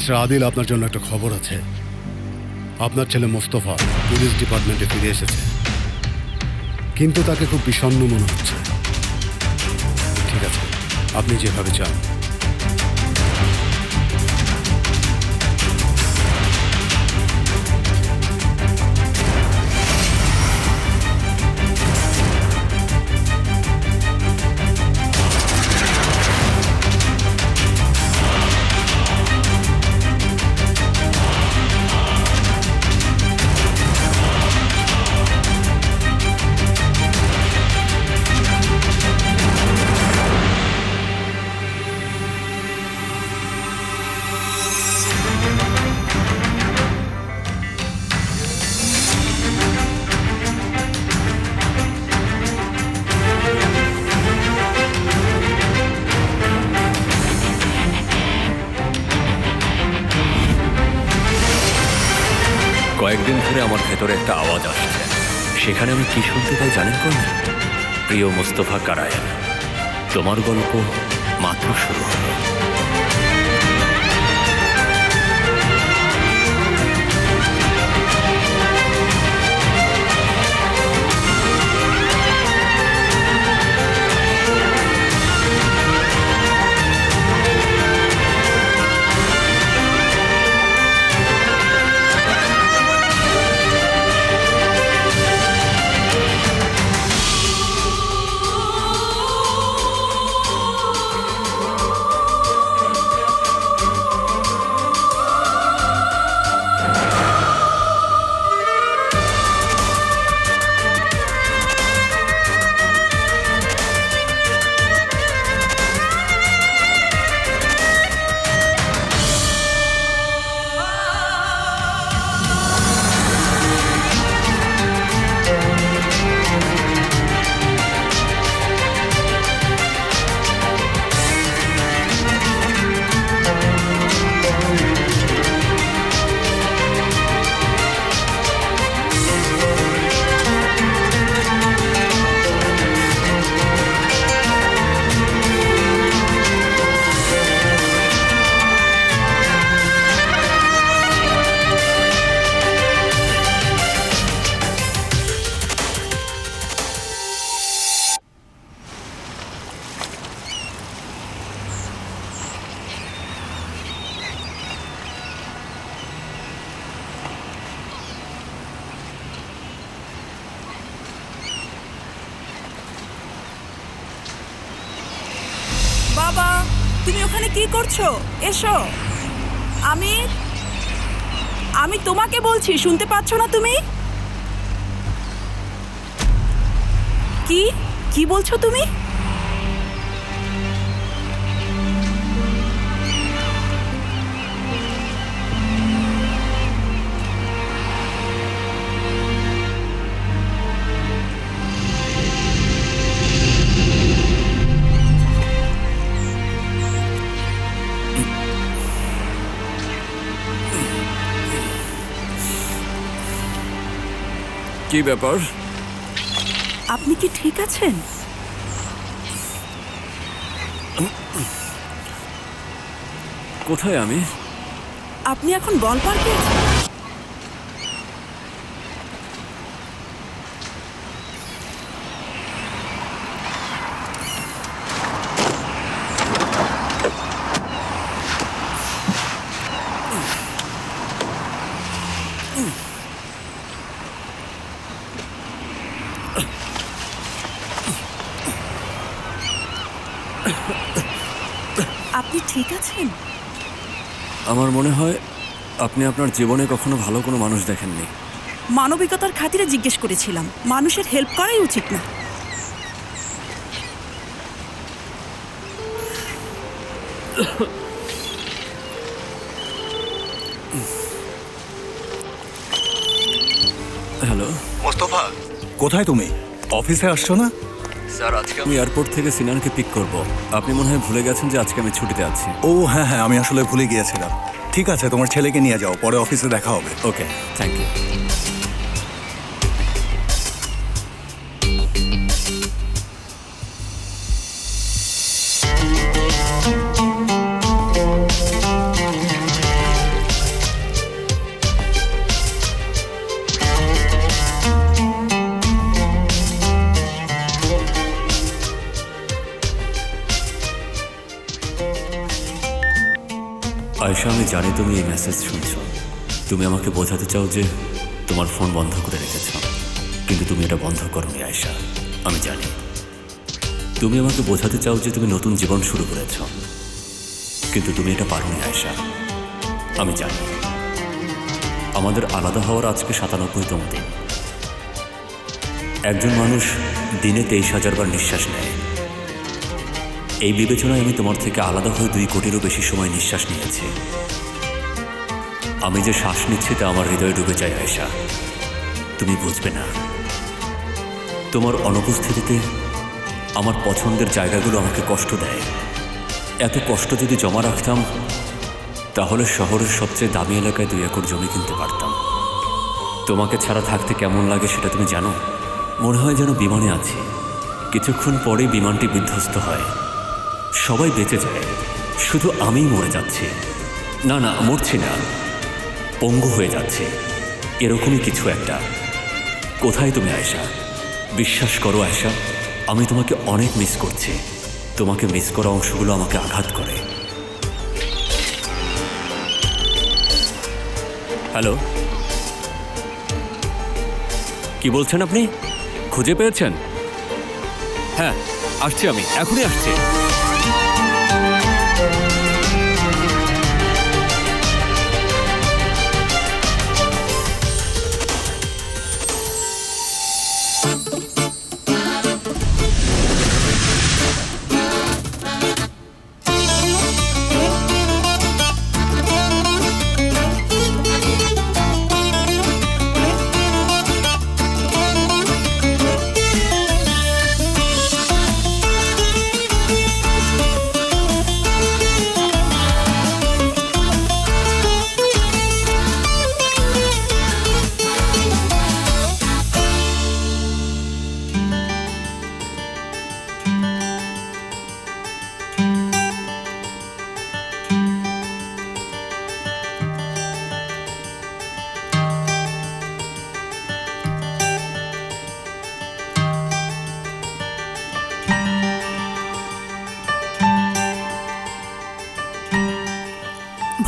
Mister Adil, আপনার জন্য একটা খবর আছে। আপনার ছেলে মোস্তফা পুলিশ ডিপার্টমেন্টে ফিরে এসেছে, কিন্তু তাকে খুব বিষণ্ণ মনে হচ্ছে। ঠিক আছে, আপনি যেভাবে চান। কয়েকদিন ধরে আমার ভেতরে একটা আওয়াজ আসছে। সেখানে আমি কি শুনতে পাই জানেন কোন? প্রিয় মোস্তফা কারায়ান, তোমার গল্প মাত্র শুরু হলো। বাবা, তুমি ওখানে কি করছো? এসো। আমি তোমাকে বলছি, শুনতে পাচ্ছ না তুমি? কি বলছো তুমি? কি ব্যাপার? আপনি কি ঠিক আছেন? কোথায় আমি? আপনি এখন বল পার্কে আছেন। আপনি ঠিক আছেন? আমার মনে হয় আপনি আপনার জীবনে কখনো ভালো কোনো মানুষ দেখেননি। মানবিকতার খাতিরে জিজ্ঞেস করেছিলাম। মানুষের হেল্প করাই উচিত না? হ্যালো মোস্তফা, কোথায় তুমি? অফিসে আসছো না? স্যার, আজকে আমি এয়ারপোর্ট থেকে সিনানকে পিক করব। আপনি মনে হয় ভুলে গেছেন যে আজকে আমি ছুটিতে আছি। ও হ্যাঁ হ্যাঁ, আমি আসলে ভুলে গিয়েছিলাম। ঠিক আছে, তোমার ছেলেকে নিয়ে যাও, পরে অফিসে দেখা হবে। ওকে, থ্যাংক ইউ। আয়েশা, আমি জানি তুমি এই মেসেজ শুনছো। তুমি আমাকে বোঝাতে চাও যে তোমার ফোন বন্ধ করে রেখেছ, কিন্তু তুমি এটা বন্ধ করোনি আয়েশা। আমি জানি তুমি আমাকে বোঝাতে চাও যে তুমি নতুন জীবন শুরু করেছ, কিন্তু তুমি এটা পারোনি আয়েশা। আমি জানি আমাদের আলাদা হওয়ার আজকে 97তম দিন। একজন মানুষ দিনে 23,000 বার নিঃশ্বাস নেয়। এই বিবেচনায় আমি তোমার থেকে আলাদা হয়ে 2 কোটিরও বেশি সময় নিঃশ্বাস নিয়েছি। আমি যে শ্বাস নিচ্ছি তা আমার হৃদয়ে ডুবে যায় আয়েশা, তুমি বুঝবে না। তোমার অনুপস্থিতিতে আমার পছন্দের জায়গাগুলো আমাকে কষ্ট দেয়। এত কষ্ট যদি জমা রাখতাম তাহলে শহরের সবচেয়ে দামি এলাকায় 2 একর জমি কিনতে পারতাম। তোমাকে ছাড়া থাকতে কেমন লাগে সেটা তুমি জানো? মনে হয় যেন বিমানে আছি, কিছুক্ষণ পরেই বিমানটি বিধ্বস্ত হয়, সবাই বেঁচে যায়, শুধু আমিই মরে যাচ্ছি। না না, মরছি না, পঙ্গু হয়ে যাচ্ছে, এরকমই কিছু একটা। কোথায় তুমি আয়েশা? বিশ্বাস করো আয়েশা, আমি তোমাকে অনেক মিস করছি। তোমাকে মিস করা অংশগুলো আমাকে আঘাত করে। হ্যালো, কি বলছেন আপনি? খুঁজে পেয়েছেন? হ্যাঁ, আসছি, আমি এখনই আসছি।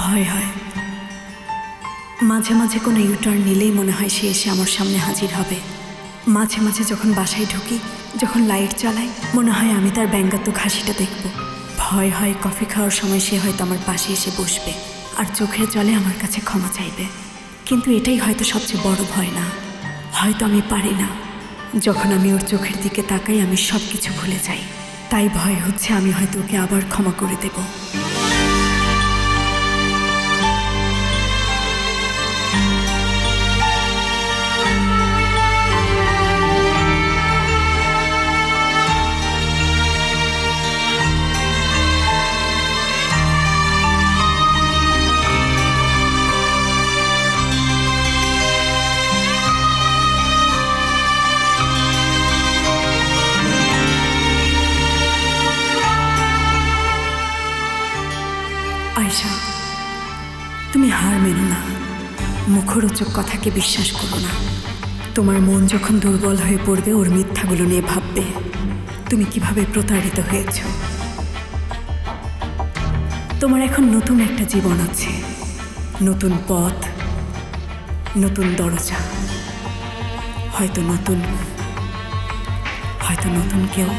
ভয় হয় মাঝে মাঝে, কোনো ইউটার্ন নিলেই মনে হয় সে এসে আমার সামনে হাজির হবে। মাঝে মাঝে যখন বাসায় ঢুকি, যখন লাইট জ্বালাই, মনে হয় আমি তার ব্যঙ্গাত্মক হাসিটা দেখব। ভয় হয় কফি খাওয়ার সময় সে হয়তো আমার পাশে এসে বসবে আর চোখের জলে আমার কাছে ক্ষমা চাইবে। কিন্তু এটাই হয়তো সবচেয়ে বড় ভয় না, হয়তো আমি পারি না। যখন আমি ওর চোখের দিকে তাকাই আমি সব কিছু ভুলে যাই। তাই ভয় হচ্ছে আমি হয়তো ওকে আবার ক্ষমা করে দেব। আয়েশা, তুমি হার মেনো না, মুখরোচক কথাকে বিশ্বাস করো না। তোমার মন যখন দুর্বল হয়ে পড়বে ওর মিথ্যাগুলো নিয়ে ভাববে তুমি কিভাবে প্রতারিত হয়েছ। তোমার এখন নতুন একটা জীবন আছে, নতুন পথ, নতুন দরজা, হয়তো নতুন কেউ।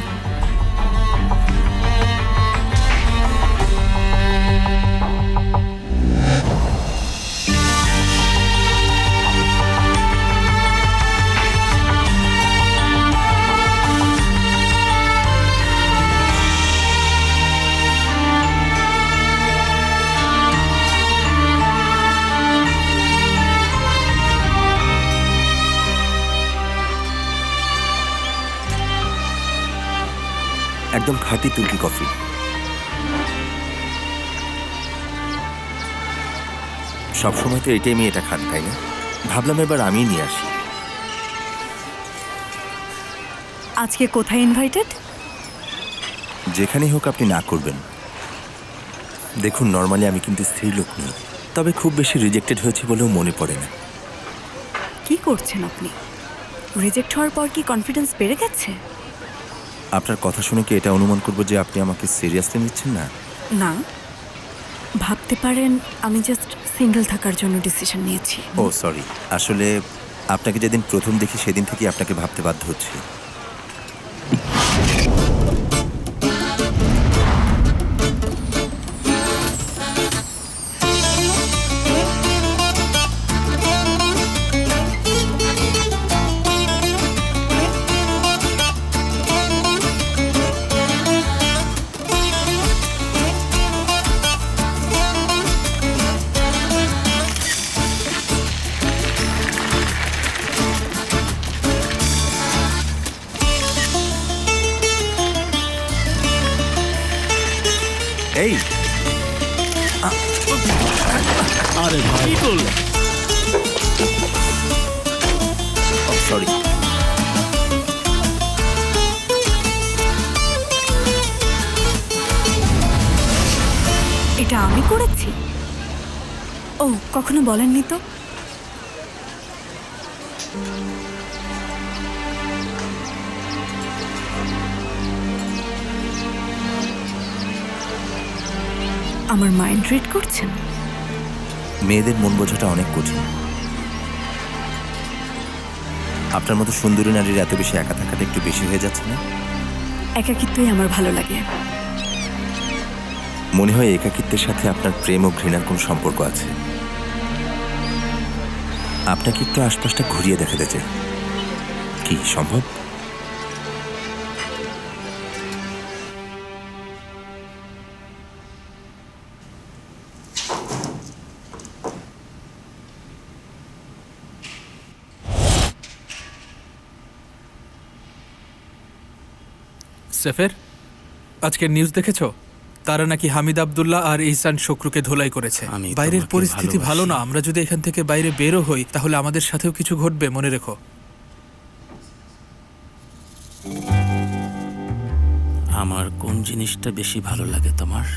একদম খাঁটি তুর্কি কফি। সবসময় তো এটাই আমি এটা খান, তাই না? ভাবলাম এবার আমি নিয়ে আসি। আজকে কোথায় ইনভাইটেড? যেখানেই হোক আপনি না করবেন। দেখুন, নর্মালি আমি কিন্তু স্ত্রীলোক নই, তবে খুব বেশি রিজেক্টেড হয়েছে বলেও মনে পড়ে না। কি করছেন আপনি? রিজেক্ট হওয়ার পর কি কনফিডেন্স বেড়ে গেছে? আপনার কথা শুনে কি এটা অনুমান করবো যে আপনি আমাকে সিরিয়াসলি নিচ্ছেন না? না, ভাবতে পারেন আমি জাস্ট সিঙ্গেল থাকার জন্য ডিসিশন নিয়েছি। ও সরি, আসলে আপনাকে যেদিন প্রথম দেখি সেদিন থেকে আপনাকে ভাবতে বাধ্য হচ্ছি। এই আরে ভাই সরি, এটা আমি করেছি? ও, কখনো বলেননি তো। আমার মাইন্ড রিড করছেন? মেয়েদের মন বোঝাটা অনেক কঠিন। আপনার মতো সুন্দরী নারীর এত বেশি একা থাকাটা একটু বেশি হয়ে যাচ্ছে না? একাকিত্বই আমার ভালো লাগে। মনে হয় একাকিত্বের সাথে আপনার প্রেম ও ঘৃণার কোন সম্পর্ক আছে। আপনাকে একটু আশপাশটা ঘুরিয়ে দেখাতে চাই, কি সম্ভব? সেফের, আজকের নিউজ দেখেছো? তারা নাকি হামিদ আব্দুল্লাহ আর ইহসান শক্রুকে ধোলাই করেছে। আমি বাইরের তোমাকে পরিস্থিতি ভালোবাসি। ভালো না। আমরা যদি এখান থেকে বাইরে বেরো হই তাহলে আমাদের সাথেও কিছু ঘটবে, মনে রেখো। আমার কোন জিনিসটা বেশি ভালো লাগে তোমার?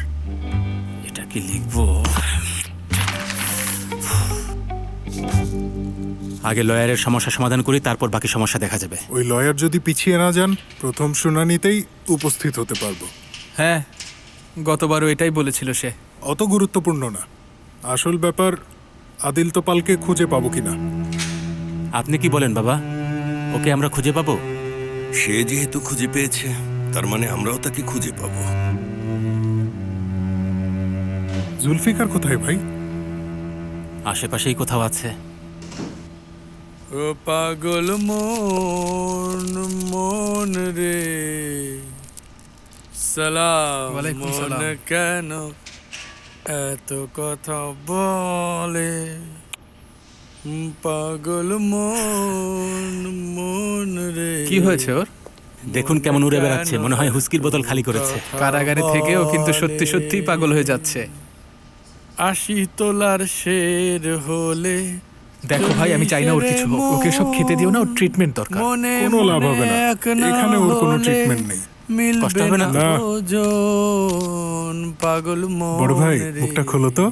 এটা কি লিখবো? আগে লয়ারের সমস্যা সমাধান করি, তারপর বাকি সমস্যা দেখা যাবে। ওই লয়ার যদি পিছিয়ে না যান, প্রথম শুনানিতেই উপস্থিত হতে পারবো। হ্যাঁ, গতবারও এটাই বলেছিল সে। অত গুরুত্বপূর্ণ না। আসল ব্যাপার আদিল তোপালকে খুঁজে পাবো কিনা। আপনি কি বলেন বাবা? ওকে আমরা খুঁজে পাবো? সে যেহেতু খুঁজে পেয়েছে, তার মানে আমরাও তাকে খুঁজে পাবো। জুলফিকার কোথায় ভাই? আশেপাশেই কোথাও আছে। ও পাগল মন মন রে, সালাম মন কেন এত কথা বলে? পাগল মন মন রে। কি হয়েছে ওর? দেখুন কেমন উড়ে বেড়াচ্ছে, মনে হয় হুস্কির বোতল খালি করেছে। কারাগারে থেকেও কিন্তু সত্যি সত্যি পাগল হয়ে যাচ্ছে। 80 তোলার শের হলে। দেখো ভাই, আমি চাই না ওর কিছু হোক। ওকে সব খেতে দিও না, ওর ট্রিটমেন্ট দরকার। কোনো লাভ হবে না, এখানে ওর কোনো ট্রিটমেন্ট নেই। কষ্ট হবে না? না। পাগল মন বড় ভাই, মুখটা খোলো তো।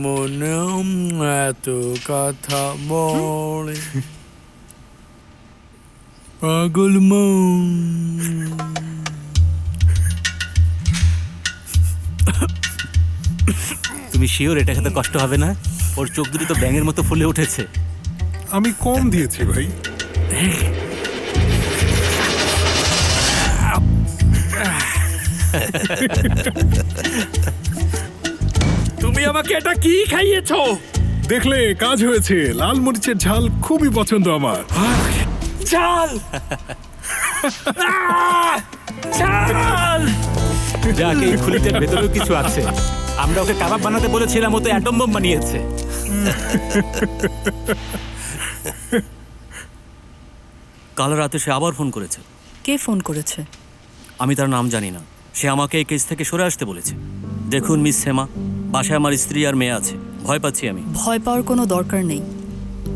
মনে এত কথা বলে, পাগল মন। তুমি শিওর এটা খেতে কষ্ট হবে না? ওর চোখ দুটি তো ব্যাঙের মতো ফুলে উঠেছে। আমি কম দিয়েছি ভাই। তুমি আমাকে এটা কি খাইয়েছো? দেখলে কাজ হয়েছে। লাল মরিচের ঝাল খুবই পছন্দ আমার। চাল চাল। যাক, এই খুলিটার ভেতরেও কিছু আছে। আমরা ওকে কাবাব বানাতে বলেছিলাম, ও তো অ্যাটম বোম বানিয়েছে। কাল রাতে সে আবার ফোন করেছে। কে ফোন করেছে? আমি তার নাম জানি না। সে আমাকে এই কেস থেকে সরে আসতে বলেছে। দেখুন মিস সেমা, বাসায় আমার স্ত্রী আর মেয়ে আছে। ভয় পাচ্ছি আমি। ভয় পাওয়ার কোনো দরকার নেই।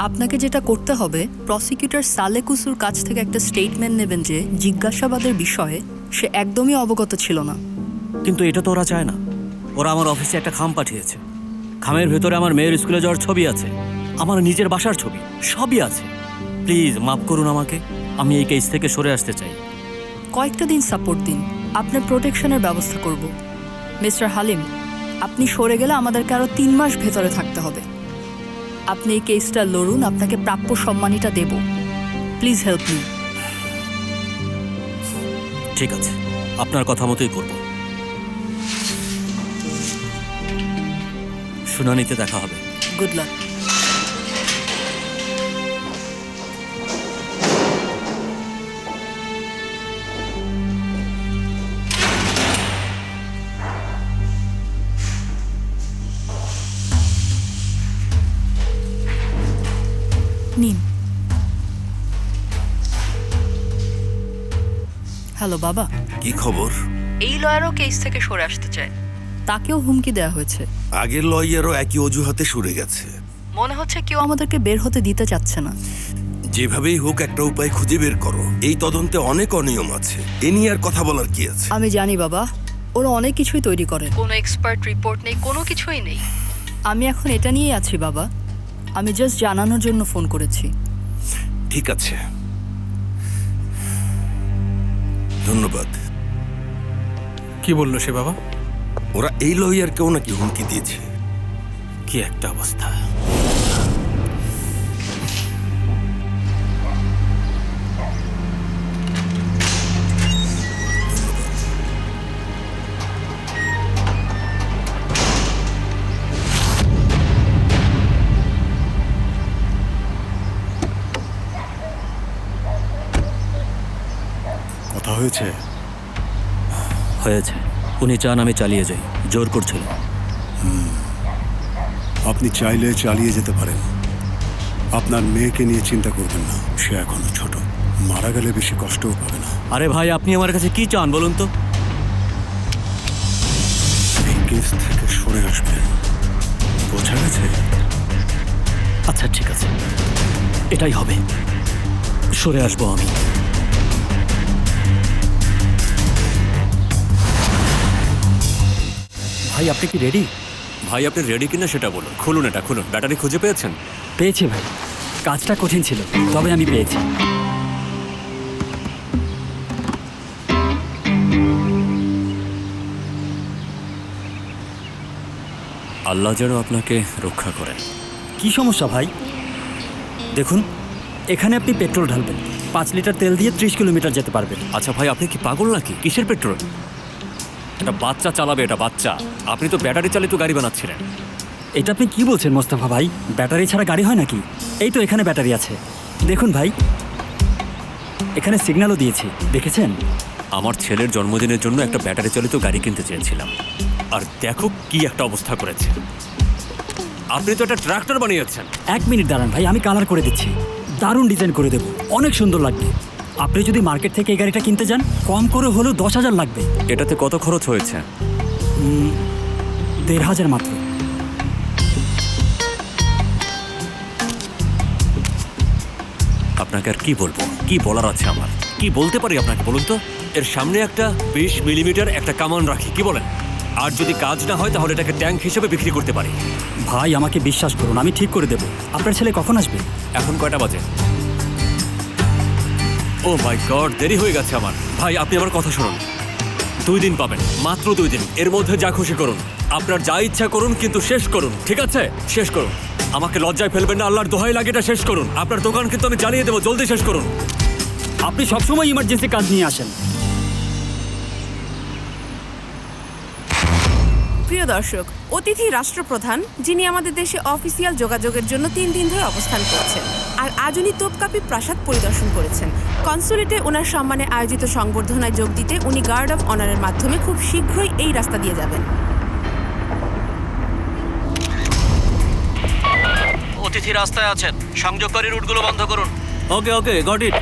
আপনাকে যেটা করতে হবে, প্রসিকিউটর সালে কুসুর কাছ থেকে একটা স্টেটমেন্ট নেবেন যে জিজ্ঞাসাবাদের বিষয়ে সে একদমই অবগত ছিল না। কিন্তু এটা তো ওরা চায় না। ওরা আমার অফিসে একটা খাম পাঠিয়েছে। খামের ভেতরে আমার মেয়ের স্কুলে যাওয়ার ছবি আছে, আমার নিজের বাসার ছবি, সবই আছে। প্লিজ মাফ করুন আমাকে। আমি এই কেস থেকে সরে আসতে চাই। কয়েকটা দিন সাপোর্ট দিন, আপনার প্রোটেকশনের ব্যবস্থা করব। মিস্টার হালিম, আপনি সরে গেলে আমাদেরকে আরো 3 মাস ভেতরে থাকতে হবে। আপনি এই কেসটা লড়ুন, আপনাকে প্রাপ্য সম্মানীটা দেব। Please help me. ঠিক আছে, আপনার কথা মতোই করব। শুনানিতে দেখা হবে। Good luck. নিন। হ্যালো বাবা, কি খবর? এই লয়ারও কেস থেকে সরে আসতে চায়, তাকেও হুমকি দেওয়া হয়েছে। আগের লয়ারও একই অজুহাতে সরে গেছে। মনে হচ্ছে কেউ আমাদেরকে বের হতে দিতে চাচ্ছে না। যেভাবেই হোক একটা উপায় খুঁজে বের করো। এই তদন্তে অনেক অনিয়ম আছে, এ নিয়ে আর কথা বলার কি আছে? আমি জানি বাবা, ওরা অনেক কিছুই তৈরি করে, কোনো এক্সপার্ট রিপোর্ট নেই, কোনো কিছুই নেই। আমি এখন এটা নিয়েই আছি বাবা, আমি জাস্ট জানানোর জন্য ফোন করেছি। ঠিক আছে, ধন্যবাদ। কি বললো সে বাবা? ওরা এই লয়ারকেও নাকি হুমকি দিয়েছে। কি একটা অবস্থা। কথা হয়েছে? হয়েছে। উনি চান আমি চালিয়ে যাই, জোর করছিল। আপনি চাইলে চালিয়ে যেতে পারেন। আপনার মেয়েকে নিয়ে চিন্তা করবেন না, সে এখনো ছোট, মারা গেলে বেশি কষ্টও পাবে না। আরে ভাই, আপনি আমার কাছে কি চান বলুন তো? এই কেস থেকে সরে আসবেন, বোঝা গেছে? আচ্ছা ঠিক আছে, এটাই হবে, সরে আসবো আমি। ভাই আপনি কি রেডি? ভাই আপনি রেডি কিনা সেটা বলুন। খুলুন এটা, খুলুন। ব্যাটারি খুঁজে পেয়েছেন? পেয়েছি ভাই, কাজটা কঠিন ছিল, তবে আমি পেয়েছি। আল্লাহ যেন আপনাকে রক্ষা করেন। কি সমস্যা ভাই? দেখুন, এখানে আপনি পেট্রোল ঢালবেন, 5 লিটার তেল দিয়ে 30 কিলোমিটার যেতে পারবেন। আচ্ছা ভাই, আপনি কি পাগল নাকি? কিসের পেট্রোল? এটা বাচ্চা চালাবে, এটা বাচ্চা। আপনি তো ব্যাটারি চালিত গাড়ি বানাচ্ছিলেন। এটা আপনি কি বলছেন মোস্তফা ভাই? ব্যাটারি ছাড়া গাড়ি হয় নাকি? এই তো এখানে ব্যাটারি আছে, দেখুন ভাই, এখানে সিগন্যালও দিয়েছি, দেখেছেন? আমার ছেলের জন্মদিনের জন্য একটা ব্যাটারি চালিত গাড়ি কিনতে চেয়েছিলাম, আর দেখো কি একটা অবস্থা করেছে। আপনি তো একটা ট্রাক্টর বানিয়েছেন। 1 মিনিট দাঁড়ান ভাই, আমি কালার করে দিচ্ছি, দারুণ ডিজাইন করে দেবো, অনেক সুন্দর লাগবে। আপনি যদি মার্কেট থেকে এই গাড়িটা কিনতে যান, কম করে হলেও 10,000 লাগবে। এটাতে কত খরচ হয়েছে? 1,500 মাত্র। আপনাকে আর কি বলবো, কি বলার আছে আমার? কি বলতে পারি আপনাকে বলুন তো? এর সামনে একটা 20 মিলিমিটার একটা কামান রাখি, কি বলেন? আর যদি কাজ না হয় তাহলে এটাকে ট্যাঙ্ক হিসেবে বিক্রি করতে পারি। ভাই আমাকে বিশ্বাস করুন, আমি ঠিক করে দেব। আপনার ছেলে কখন আসবে? এখন কয়টা বাজে? ও মাই গড, দেরি হয়ে গেছে আমার। ভাই আপনি আমার কথা শুনুন, 2 দিন পাবেন, মাত্র 2 দিন। এর মধ্যে যা খুশি করুন, আপনার যা ইচ্ছা করুন, কিন্তু শেষ করুন, ঠিক আছে? শেষ করুন, আমাকে লজ্জায় ফেলবেন না, আল্লাহর দোহাই লাগে, এটা শেষ করুন। আপনার দোকান কিন্তু আমি জ্বালিয়ে দেবো, জলদি শেষ করুন। আপনি সবসময় ইমার্জেন্সি কাজ নিয়ে আসেন। প্রিয় দর্শক, অতিথি রাষ্ট্রপ্রধান, যিনি আমাদের দেশে অফিসিয়াল যোগাযোগের জন্য 3 দিন ধরে অবস্থান করছেন, আর আজ উনি তোপকাপি প্রাসাদ পরিদর্শন করেছেন। কনসুলেটে ওনার সম্মানে আয়োজিত সংবর্ধনায় যোগ দিতে উনি গার্ড অফ অনারের মাধ্যমে খুব শীঘ্রই এই রাস্তা দিয়ে যাবেন। অতিথি রাস্তায় আছেন, সংযোগকারী রুটগুলো বন্ধ করুন। ওকে ওকে, গট ইট।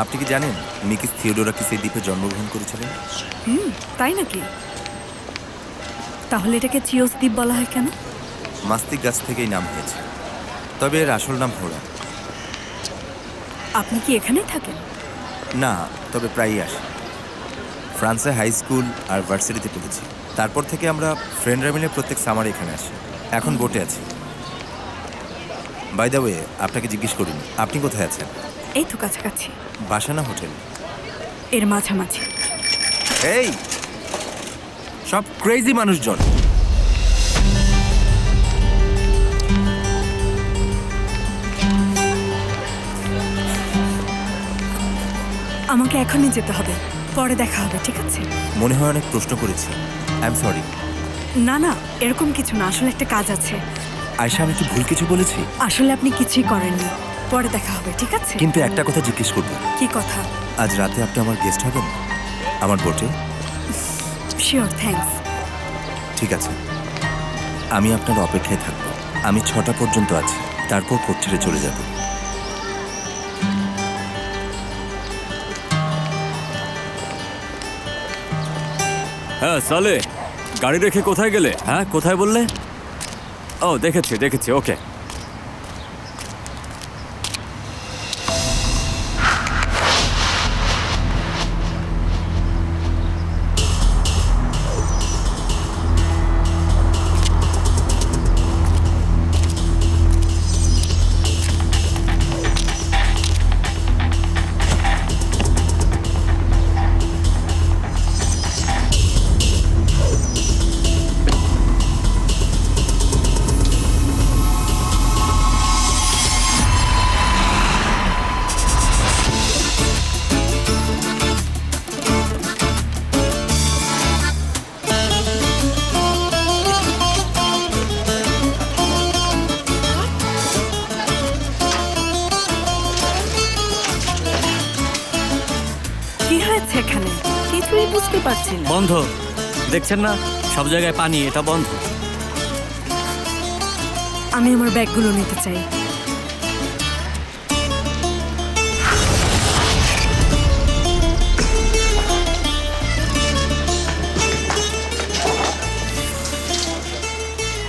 আপনি কি জানেন মিকিস থিওডোরাকিস এই দ্বীপে জন্মগ্রহণ করেছিলেন? তাই নাকি? তাহলে এটাকে চিওস দ্বীপ বলা হয় কেন? মাস্তিক গাছ থেকেই নাম হয়েছে, তবে এর আসল নাম হোরা। আপনি কি এখানেই থাকেন? না, তবে প্রায়ই আসি। ফ্রান্সে হাই স্কুল আর ভার্সিটিতে পড়েছি। তারপর থেকে আমরা ফ্রেন্ডরা মিলে প্রত্যেক সামার এখানে আসি। এখন বোটে আছি। বাই দ্য ওয়ে, আপনাকে জিজ্ঞেস করিনি আপনি কোথায় আছেন? এই তো কাছাকাছি, বাসা না হোটেল? এর মাঝামাঝি। এই সব ক্রেজি মানুষজন। আমাকে এখনই যেতে হবে, পরে দেখা হবে, ঠিক আছে? মনে হয় অনেক প্রশ্ন করেছি, আই এম সরি। না না, এরকম কিছু না, আসলে একটা কাজ আছে। আয়শা, আমি কি ভুল কিছু বলেছি? আসলে আপনি কিছুই করেননি, পরে দেখা হবে, ঠিক আছে? কিন্তু একটা কথা জিজ্ঞেস করবো। কি কথা? আজ রাতে আপনি আমার গেস্ট হবেন আমার বোটে? Sure, thanks. ঠিক আছে, আমি আপনার অপেক্ষায় থাকবো। আমি 6টা পর্যন্ত আছি, তারপর পোর্ট ছেড়ে চলে যাব। হ্যাঁ সালে, গাড়ি রেখে কোথায় গেলে? হ্যাঁ, কোথায় বললে? ও, দেখেছি, ওকে। এখানে কিছুই বুঝতে পারছি না। বন্ধ, দেখছেন না সব জায়গায় পানি, এটা বন্ধ। আমি আমার ব্যাগগুলো নিতে চাই।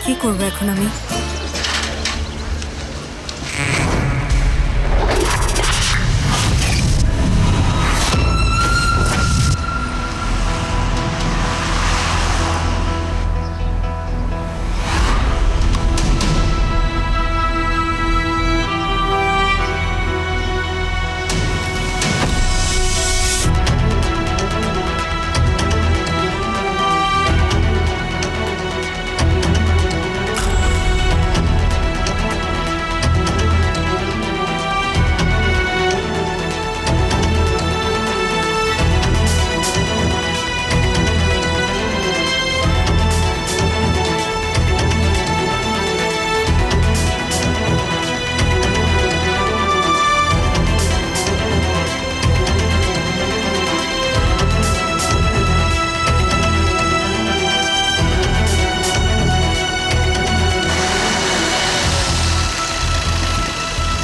কি করবো এখন আমি?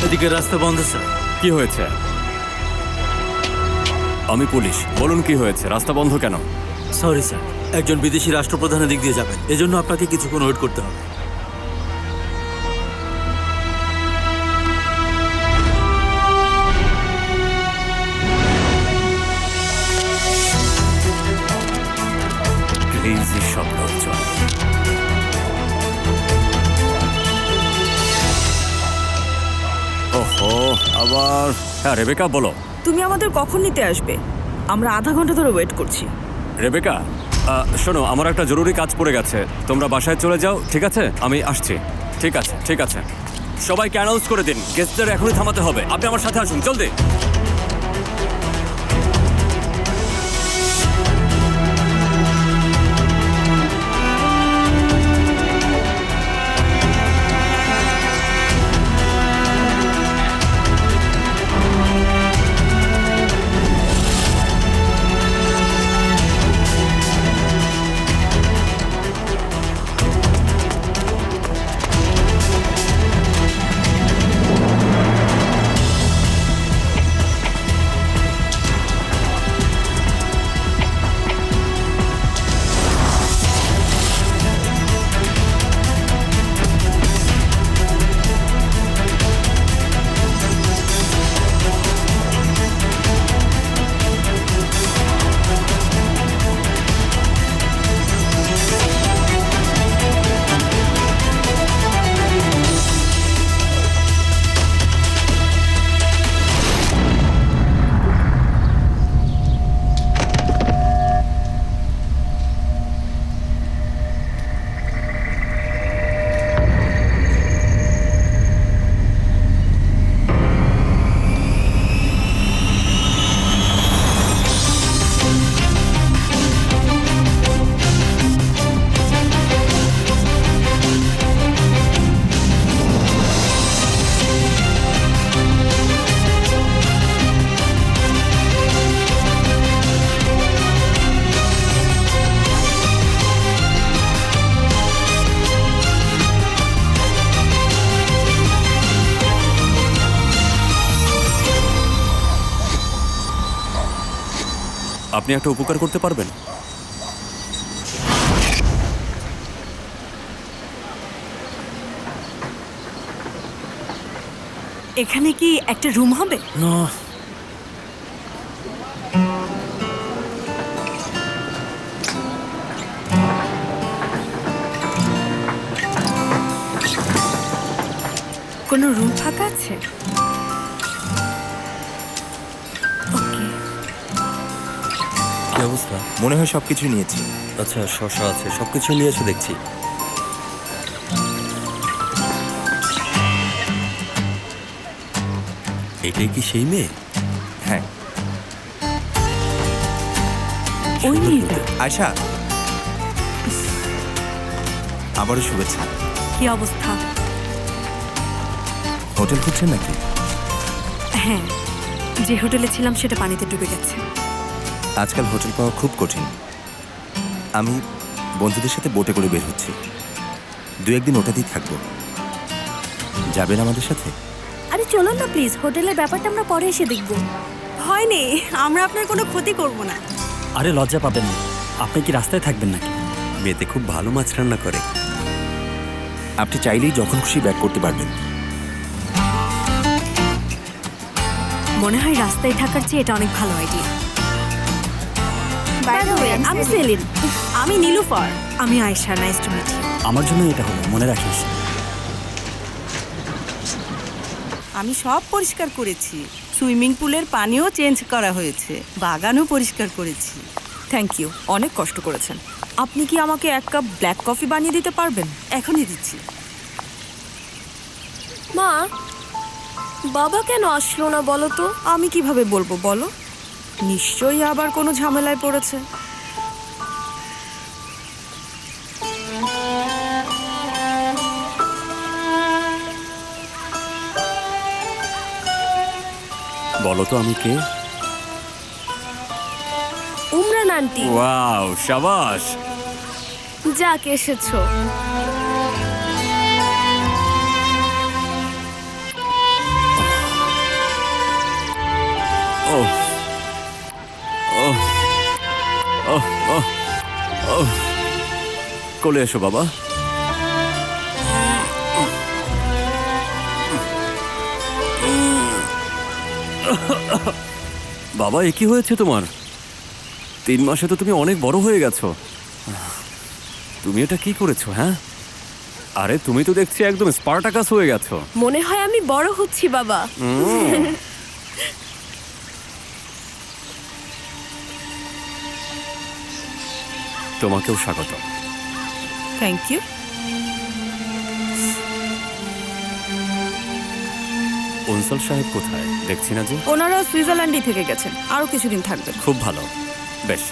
এদিকে রাস্তা বন্ধ স্যার। কি হয়েছে? আমি পুলিশ, বলুন কি হয়েছে? রাস্তা বন্ধ কেন? সরি স্যার, একজন বিদেশি রাষ্ট্রপ্রধানের দিক দিয়ে যাবেন, এজন্য আপনাকে কিছুক্ষণ ওয়েট করতে হবে। ক্রেজি সব লোকজন। ওহো, আবার। হ্যাঁ রেবেকা, বলো। তুমি আমাদের কখন নিতে আসবে? আমরা আধা ঘন্টা ধরে ওয়েট করছি। রেবেকা, শোনো, আমার একটা জরুরি কাজ পড়ে গেছে, তোমরা বাসায় চলে যাও, ঠিক আছে? আমি আসছি। ঠিক আছে। সবাইকে অ্যানাউন্স করে দিন, গেস্টদের এখনই থামাতে হবে। আপনি আমার সাথে আসুন, জলদি। আপনি একটা উপকার করতে পারবেন? এখানে কি একটা রুম হবে? না, কোনো রুম ফাঁকা আছে? ওকে। কি অবস্থা? মনে হয় সব কিছু নিয়েছি। আচ্ছা, শশা আছে, সবকিছু নিয়ে এসে দেখছি। এটাই কি সেই মেয়ে? হ্যাঁ। ওই মেয়েটা? আয়শা, আবারও শুভেচ্ছা। কি অবস্থা? হোটেল খুঁজছেন নাকি? হ্যাঁ, যে হোটেলে ছিলাম সেটা পানিতে ডুবে গেছে। আজকাল হোটেল পাওয়া খুব কঠিন। আমি বন্ধুদের সাথে বোটে করে বের হচ্ছি, 2-1 দিন ওটাতেই থাকবো। যাবেন আমাদের সাথে? আরে চলো না প্লিজ, হোটেলের ব্যাপারটা আমরা পরে এসে দেখব। ভয় নেই, আমরা আপনার কোনো ক্ষতি করব না। আরে লজ্জা পাবেন না, আপনি কি রাস্তায় থাকবেন নাকি? মেয়েতে খুব ভালো মাছ রান্না করে। আপনি চাইলেই যখন খুশি ব্যাক করতে পারবেন। মনে হয় রাস্তায় থাকার চেয়ে এটা অনেক ভালো আইডিয়া। বাই দ্য ওয়ে, আমি সেলিন। আমি নীলুফার। আমি Ayesha, nice to meet you. আমার জন্য এটা হলো, মনে রাখিস। আমি সব পরিষ্কার করেছি, সুইমিং পুলের পানিও চেঞ্জ করা হয়েছে, বাগানও পরিষ্কার করেছি। থ্যাংক ইউ, অনেক কষ্ট করেছেন। আপনি কি আমাকে 1 কাপ ব্ল্যাক কফি বানিয়ে দিতে পারবেন? এখনই দিচ্ছি। মা, বাবা কেন আসলো না বলো তো? আমি কিভাবে বলবো বলো? নিশ্চয়ই আবার কোনো ঝামেলায় পড়েছে। বলো তো আমি কে? উমরান আন্টি। ওয়াও, শাবাশ। যাক, এসেছো। ও ও ও ও ও কোলে এসো বাবা। বাবা, এ কি হয়েছে তোমার? 3 মাসে তো তুমি অনেক বড় হয়ে গেছো। তুমি এটা কি করেছো? হ্যাঁ, আরে তুমি তো দেখছি একদম স্পার্টাকাস হয়ে গেছো। মনে হয় আমি বড় হচ্ছি বাবা। তোমাকেও স্বাগত। Thank you. অনসাল সাহেব কোথায়? দেখছি না যে। ওনারা সুইজারল্যান্ডই থেকে গেছেন, আরো কিছুদিন থাকবেন। খুব ভালো, বেশ।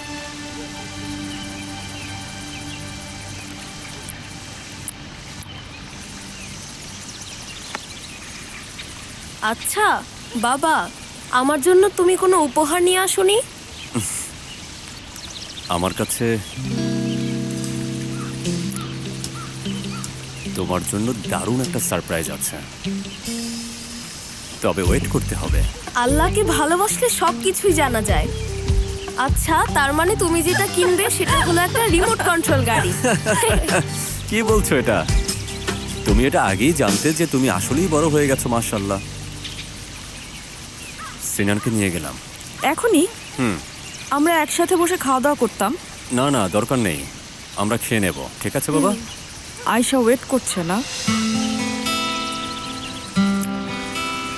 আচ্ছা বাবা, আমার জন্য তুমি কোনো উপহার নিয়ে আসোনি? আমার কাছে তোমার জন্য দারুণ একটা সারপ্রাইজ আছে, তবে ওয়েট করতে হবে। আল্লাহকে ভালোবাসলে সব কিছুই জানা যায়। আচ্ছা, তার মানে তুমি যেটা কিনবে সেটা হলো একটা রিমোট কন্ট্রোল গাড়ি। কি বলছো এটা? তুমি এটা আগেই জানতে যে তুমি আসলেই বড় হয়ে গেছো, মাশাআল্লাহ। সিনানকে নিয়ে গেলাম। এখনই? হুম। আমরা একসাথে বসে খাওয়া দাওয়া করতাম। না না, দরকার নেই, আমরা খেয়ে নেব। ঠিক আছে বাবা? আয়েশা ওয়েট করছে না?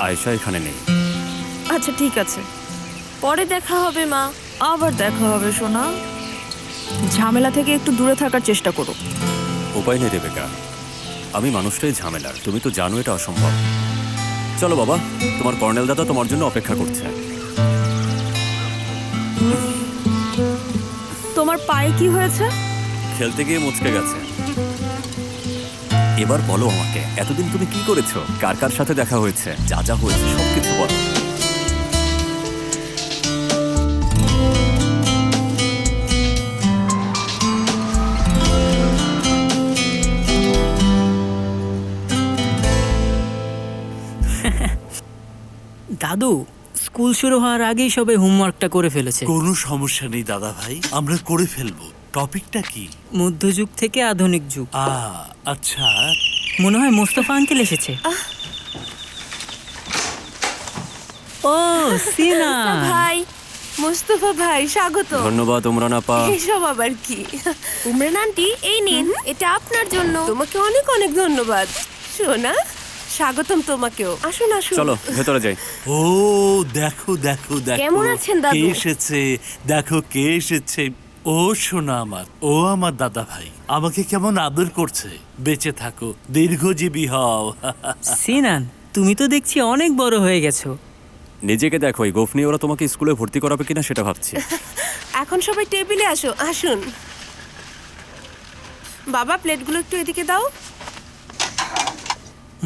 আয়েশা এখানে নেই। আচ্ছা ঠিক আছে, পরে দেখা হবে মা। আবার দেখা হবে সোনা। ঝামেলা থেকে একটু দূরে থাকার চেষ্টা করো। উপায় নেই রেবেকা, আমি মানুষটাই ঝামেলার, তুমি তো জানো এটা অসম্ভব। চলো বাবা, তোমার কর্নেল দাদা তোমার জন্য অপেক্ষা করছে। তোমার পায়ে কি হয়েছে? খেলতে গিয়ে মুচকে গেছে। এবার বলো আমাকে, এতদিন তুমি কি করেছো? কার কার সাথে দেখা হয়েছে? যা যা হয়েছে সবকিছু বলো। দাদু, স্কুল শুরু হওয়ার আগেই সবাই হোমওয়ার্কটা করে ফেলেছে। কোনো সমস্যা নেই দাদা ভাই, আমরা করে ফেলবো। টপিকটা কি? মধ্যযুগ থেকে আধুনিক যুগ। আচ্ছা, মনে হয় মোস্তফা আঙ্কেল এসেছে। ও সিনা ভাই, মোস্তফা ভাই, স্বাগত। ধন্যবাদ উমরান আপা। এসব আবার কি? উমরান আন্টি, এই নিন, এটা আপনার জন্য। তোমাকে অনেক অনেক ধন্যবাদ সোনা। স্বাগতম তোমাকেও। আসুন আসুন। চলো ভেতরে যাই। ও দেখো দেখো দেখো, কেমন আছেন দাদু? কে এসেছে দেখো, কে এসেছে। ও সোনা আমার, ও আমার দাদা ভাই, আমাকে কেমন আদর করছে। বেঁচে থাকো, দীর্ঘজীবী হও। সিনান, তুমি তো দেখছি অনেক বড় হয়ে গেছো। নিজেকে দেখো, এই গোফ নিয়ে ওরা তোমাকে স্কুলে ভর্তি করাবে কিনা সেটা ভাবছি। এখন সবাই টেবিলে আসো, আসুন। বাবা, প্লেটগুলো একটু এদিকে দাও।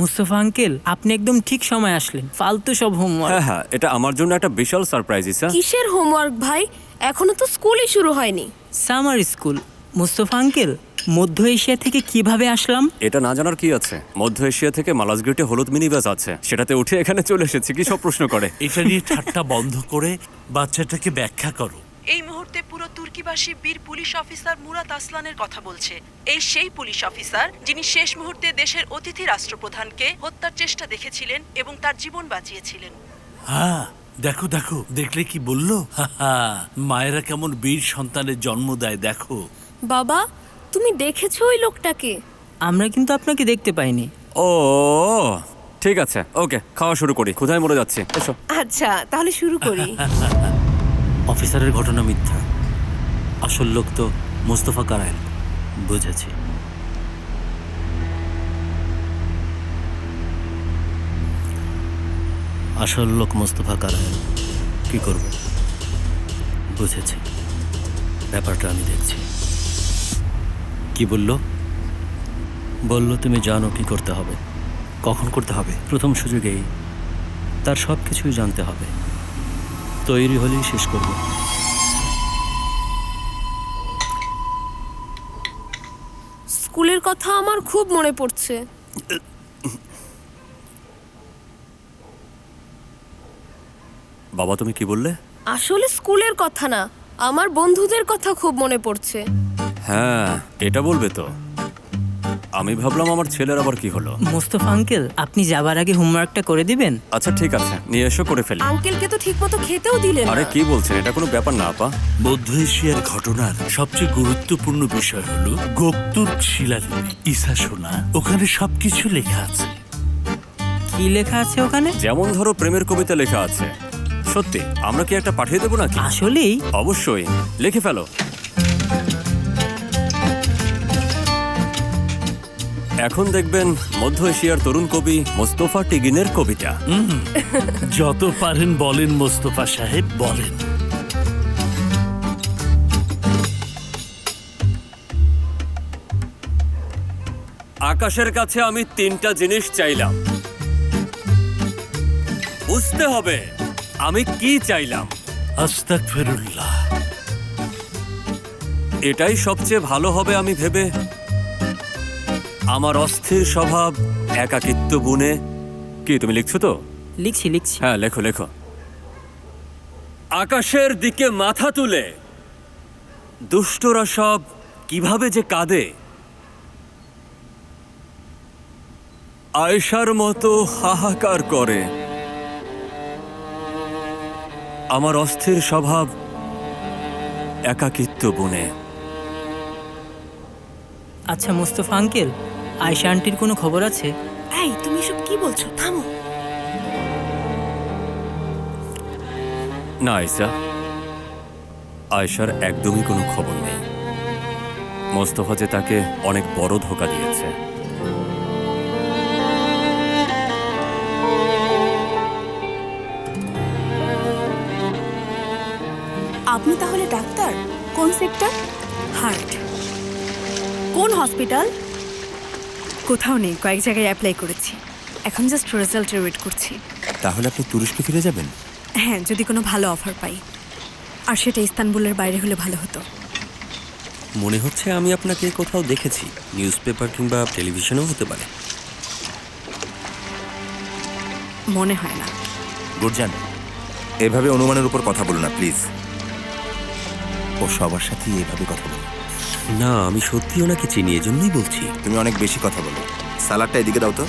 মুস্তফা আঙ্কেল, আপনি একদম ঠিক সময় আসলেন। ফালতু সব হোমওয়ার্ক। হ্যাঁ হ্যাঁ, এটা আমার জন্য একটা বিশাল সারপ্রাইজ। স্যার, কিসের হোমওয়ার্ক ভাই? এখনো তো স্কুলই শুরু হয়নি। Summer school. মুস্তফা আঙ্কেল, মধ্য এশিয়া থেকে কিভাবে আসলাম? এটা না জানার কি আছে? মধ্য এশিয়া থেকে মালাজগেটে হলুদ মিনি বাস আছে, সেটাতে উঠে এখানে চলে এসেছি। কি সব প্রশ্ন করে? এটা নিয়ে ঠাট্টা বন্ধ করে বাচ্চাটাকে ব্যাখ্যা করো। এই মুহূর্তে পুরো তুর্কিবাসী বীর পুলিশ অফিসার মুরাত আসলানের কথা বলছে। এই সেই পুলিশ অফিসার যিনি শেষ মুহূর্তে দেশের অতিথি রাষ্ট্রপ্রধানকে হত্যার চেষ্টা দেখেছিলেন এবং তার জীবন বাঁচিয়েছিলেন। হ্যাঁ, দেখো দেখো, দেখলে কি বললো? মায়েরা কেমন বীর সন্তানের জন্ম দেয় দেখো। বাবা, তুমি দেখেছো ওই লোকটাকে? আমরা কিন্তু আপনাকে দেখতে পাইনি। ও ঠিক আছে, ওকে, খাওয়া শুরু করি, ক্ষুধায় মরে যাচ্ছে। এসো। আচ্ছা, তাহলে শুরু করি। অফিসারের ঘটনা মিথ্যা, আসল লোক তো মোস্তফা কারাইল। বুঝেছি। আসল লোক মোস্তফা কারাইল। কি করব? বুঝেছি, ব্যাপারটা আমি দেখছি। কি বললো? বললো তুমি জানো কি করতে হবে, কখন করতে হবে, প্রথম সুযোগেই। তার সব কিছুই জানতে হবে, তৈরি হলেই শেষ করব। স্কুলের কথা আমার খুব মনে পড়ছে। বাবা, তুমি কি বললে? আসলে স্কুলের কথা না, আমার বন্ধুদের কথা খুব মনে পড়ছে। হ্যাঁ, এটা বলবে তো। আমি ভাবলাম আমার ছেলের আবার কি হলো। মোস্তফা আঙ্কেল, আপনি যাবার আগে হোমওয়ার্কটা করে দিবেন? আচ্ছা ঠিক আছে, নিয়ে এসো, করে ফেলি। আঙ্কেলকে তো ঠিকমতো খেতেও দিলেন না। আরে কি বলছেন, এটা কোনো ব্যাপার না আপা। মধ্য এশিয়ার ঘটনার সবচেয়ে গুরুত্বপূর্ণ বিষয় হলো গোপতুর্ক শিলালিপি। ঈসা সোনা, ওখানে সবকিছু লেখা আছে। কি লেখা আছে ওখানে? যেমন ধরো, প্রেমের কবিতা লেখা আছে। সত্যি, আমরা কি একটা পাঠিয়ে দেবো নাকি? আসলেই? অবশ্যই, লিখে ফেলো। এখন দেখবেন মধ্য এশিয়ার তরুণ কবি মোস্তফা টিগিনের কবিতা। যত পারেন বলেন মোস্তফা সাহেব, বলেন। আকাশের কাছে আমি 3টা জিনিস চাইলাম। বুঝতে হবে আমি কি চাইলাম। আস্তাগফিরুল্লাহ। এটাই সবচেয়ে ভালো হবে আমি ভেবে আমার অস্থির স্বভাব একাকিত্ব বুনে। কি তুমি লিখছো তো? লিখছি লিখছি। হ্যাঁ, লেখো লেখো। আকাশের দিকে মাথা তুলে দুষ্টরা সব কিভাবে যে কাঁদে, আয়েশার মতো হাহাকার করে। আমার অস্থির স্বভাব একাকিত্ব বুনে। আচ্ছা মোস্তফা আঙ্কেল, আয়েশা আন্টির কোনো খবর আছে? এই, তুমি এসব কি বলছো? থামো। না আয়েশা, আয়েশার একদমই কোনো খবর নেই। মোস্তফা যে তাকে অনেক বড় ধোঁকা দিয়েছে। আপনি তাহলে ডাক্তার? কোন সেক্টর? হার্ট। কোন হসপিটাল? কোথাও নেই, কয়েক জায়গায় অ্যাপ্লাই করেছি। এখন জাস্ট রেজাল্টের ওয়েট করছি। তাহলে আপনি তুরস্কে ফিরে যাবেন? হ্যাঁ, যদি কোনো ভালো অফার পাই, আর সেটা ইস্তানবুলের বাইরে হলে ভালো হতো। মনে হচ্ছে আমি আপনাকে কোথাও দেখেছি, নিউজ পেপার কিংবা টেলিভিশনেও হতে পারে। মনে হয় না। গুরজান, এভাবে অনুমানের উপর কথা বলো না প্লিজ। ও সবার সাথেই এভাবে কথা বলো। না, আমি সত্যি ওনাকে চিনি, এজন্যই বলছি। তুমি অনেক বেশি কথা বলো। সালাডটা এদিকে দাও তো।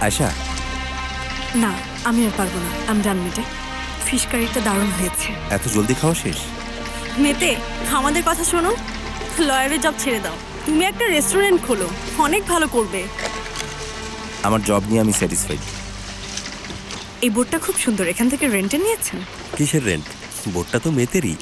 আয়শা, না আমি আর পারবো না, আমি ডান মেটে। ফিশ কারিটা দারুণ হয়েছে। এত জলদি খাওয়া শেষ? মেতে, আমাদের কথা শোনো, লয়ারের জব ছেড়ে দাও, তুমি একটা রেস্টুরেন্ট খোলো, অনেক ভালো করবে। আমার জব নিয়ে আমি স্যাটিসফাইড। এই বোর্ডটা খুব সুন্দর, এখান থেকে রেন্টে নিয়েছেন? কিসের রেন্ট? বোর্ডটা তো মেতেরই।